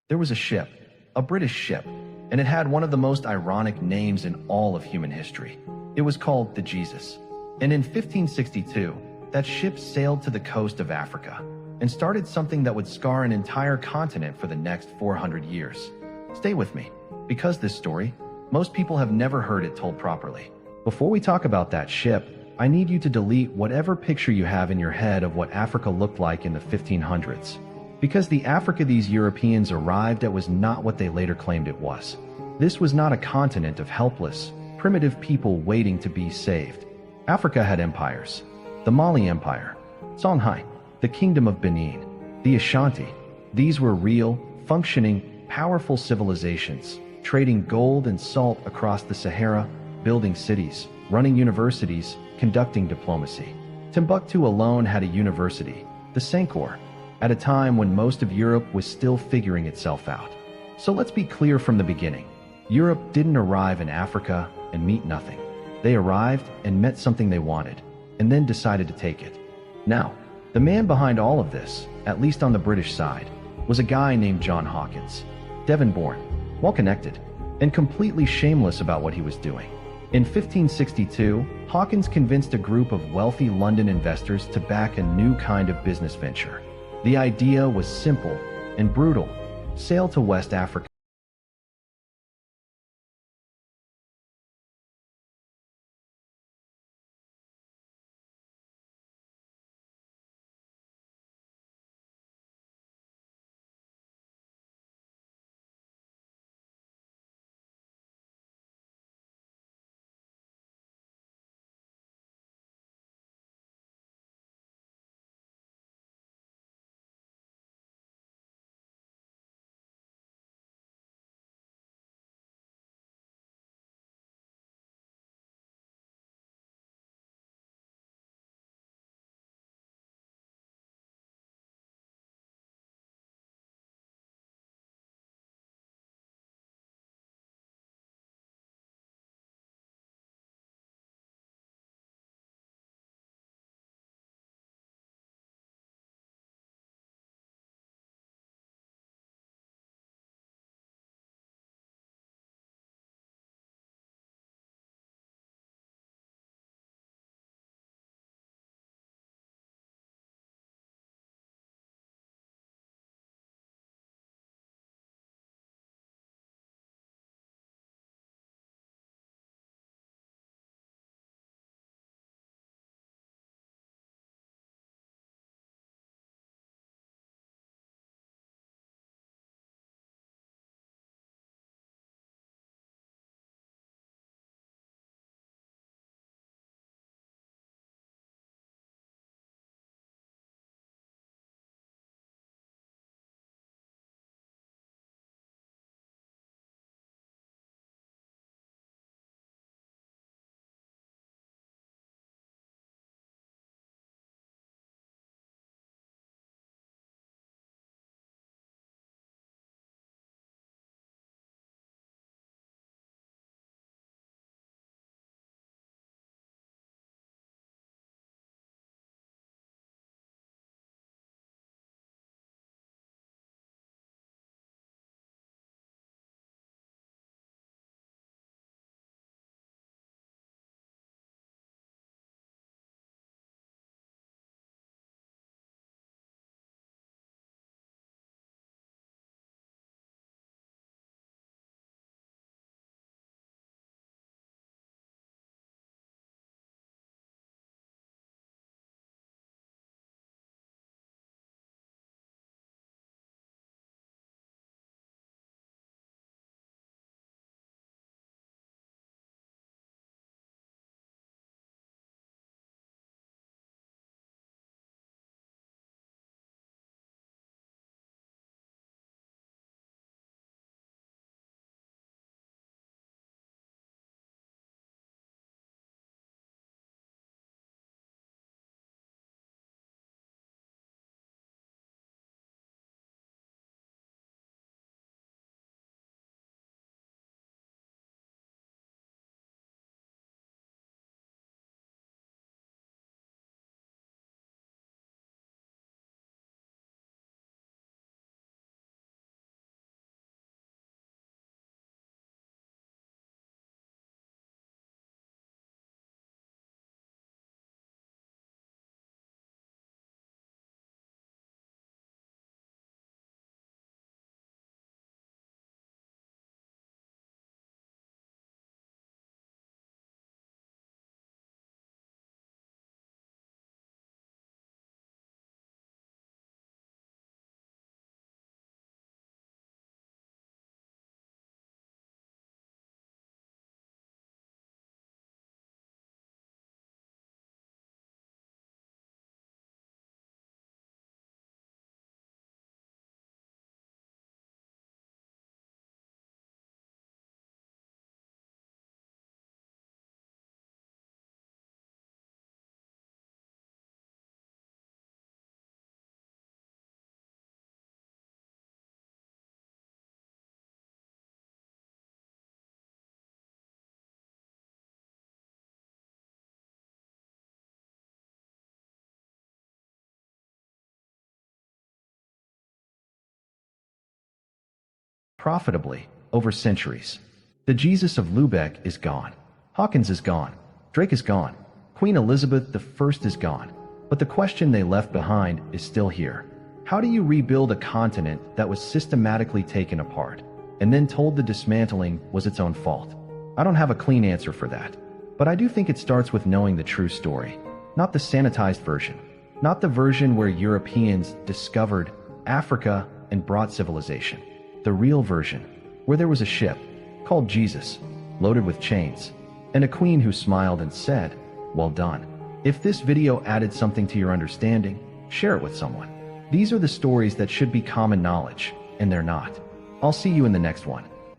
There was a ship, a British ship, and it had one of the most ironic names in all of human history. It was called the Jesus. And in 1562, that ship sailed to the coast of Africa and started something that would scar an entire continent for the next 400 years. Stay with me, because this story, most people have never heard it told properly. Before we talk about that ship, I need you to delete whatever picture you have in your head of what Africa looked like in the 1500s. Because the Africa these Europeans arrived at was not what they later claimed it was. This was not a continent of helpless, primitive people waiting to be saved. Africa had empires. The Mali Empire, Songhai, the Kingdom of Benin, the Ashanti. These were real, functioning, powerful civilizations, trading gold and salt across the Sahara, building cities, running universities, conducting diplomacy. Timbuktu alone had a university, the Sankor, at a time when most of Europe was still figuring itself out. So let's be clear from the beginning. Europe didn't arrive in Africa and meet nothing. They arrived and met something they wanted, and then decided to take it. Now, the man behind all of this, at least on the British side, was a guy named John Hawkins, Devon-born, well-connected, and completely shameless about what he was doing. In 1562, Hawkins convinced a group of wealthy London investors to back a new kind of business venture. The idea was simple and brutal: sail to West Africa profitably, over centuries. The Jesus of Lübeck is gone. Hawkins is gone. Drake is gone. Queen Elizabeth I is gone. But the question they left behind is still here. How do you rebuild a continent that was systematically taken apart, and then told the dismantling was its own fault? I don't have a clean answer for that. But I do think it starts with knowing the true story. Not the sanitized version. Not the version where Europeans discovered Africa and brought civilization. The real version, where there was a ship, called Jesus, loaded with chains, and a queen who smiled and said, "Well done." If this video added something to your understanding, share it with someone. These are the stories that should be common knowledge, and they're not. I'll see you in the next one.